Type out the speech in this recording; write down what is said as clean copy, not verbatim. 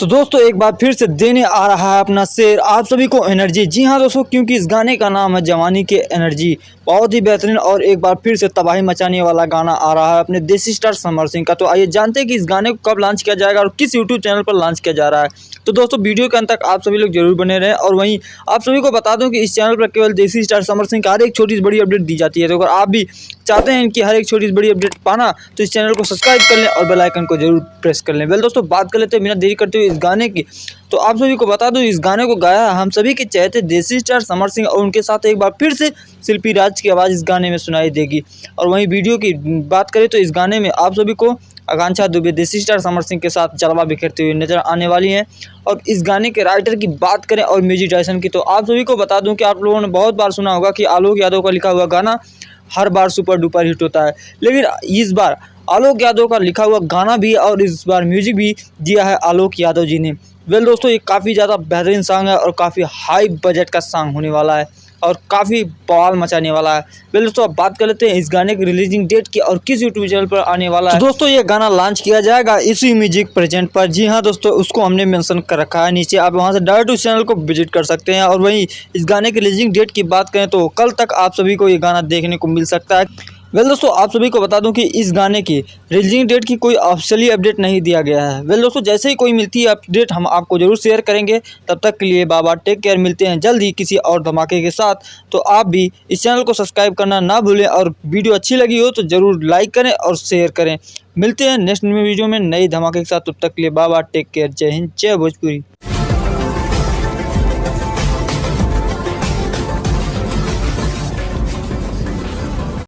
तो दोस्तों एक बार फिर से देने आ रहा है अपना शेर आप सभी को एनर्जी। जी हाँ दोस्तों, क्योंकि इस गाने का नाम है जवानी के एनर्जी। बहुत ही बेहतरीन और एक बार फिर से तबाही मचाने वाला गाना आ रहा है अपने देसी स्टार समर सिंह का। तो आइए जानते हैं कि इस गाने को कब लॉन्च किया जाएगा और किस यूट्यूब चैनल पर लॉन्च किया जा रहा है। तो दोस्तों वीडियो के अंत तक आप सभी लोग जरूर बने रहें। और वहीं आप सभी को बता दूं कि इस चैनल पर केवल देसी स्टार समर सिंह का हर एक छोटी सी बड़ी अपडेट दी जाती है। तो अगर आप भी चाहते हैं इनकी हर एक छोटी सी बड़ी अपडेट पाना तो इस चैनल को सब्सक्राइब कर लें और बेल आइकन को जरूर प्रेस कर लें। वेल दोस्तों बात कर लेते हैं बिना देरी करते हुए इस गाने की। तो आप सभी को बता दूं इस गाने को गाया हम सभी के चहेते देसी स्टार समर सिंह और उनके साथ एक बार फिर से शिल्पी राज की आवाज़ इस गाने में सुनाई देगी। और वहीं वीडियो की बात करें तो इस गाने में आप सभी को आकांक्षा दुबे देसी स्टार समर सिंह के साथ जलवा बिखेरते हुए नजर आने वाली हैं। और इस गाने के राइटर की बात करें और म्यूजिक डायरेक्शन की तो आप सभी को बता दूं कि आप लोगों ने बहुत बार सुना होगा कि आलोक यादव का लिखा हुआ गाना हर बार सुपर डुपर हिट होता है, लेकिन इस बार आलोक यादव का लिखा हुआ गाना भी और इस बार म्यूजिक भी दिया है आलोक यादव जी ने। वेल दोस्तों ये काफ़ी ज़्यादा बेहतरीन सॉन्ग है और काफ़ी हाई बजट का सॉन्ग होने वाला है और काफ़ी बवाल मचाने वाला है। वेल दोस्तों अब बात कर लेते हैं इस गाने की रिलीजिंग डेट की और किस यूट्यूब चैनल पर आने वाला है। तो दोस्तों ये गाना लॉन्च किया जाएगा इसी म्यूजिक प्रेजेंट पर। जी हाँ दोस्तों उसको हमने मेंशन कर रखा है नीचे, आप वहाँ से डायरेक्ट उस चैनल को विजिट कर सकते हैं। और वहीं इस गाने की रिलीजिंग डेट की बात करें तो कल तक आप सभी को ये गाना देखने को मिल सकता है। वेल दोस्तों आप सभी को बता दूं कि इस गाने की रिलीजिंग डेट की कोई ऑफिशियली अपडेट नहीं दिया गया है। वेल दोस्तों जैसे ही कोई मिलती है अपडेट हम आपको जरूर शेयर करेंगे। तब तक के लिए बाबा टेक केयर, मिलते हैं जल्द ही किसी और धमाके के साथ। तो आप भी इस चैनल को सब्सक्राइब करना ना भूलें और वीडियो अच्छी लगी हो तो ज़रूर लाइक करें और शेयर करें। मिलते हैं नेक्स्ट वीडियो में नई धमाके के साथ, तब तक के लिए बाबा टेक केयर। जय हिंद, जय भोजपुरी।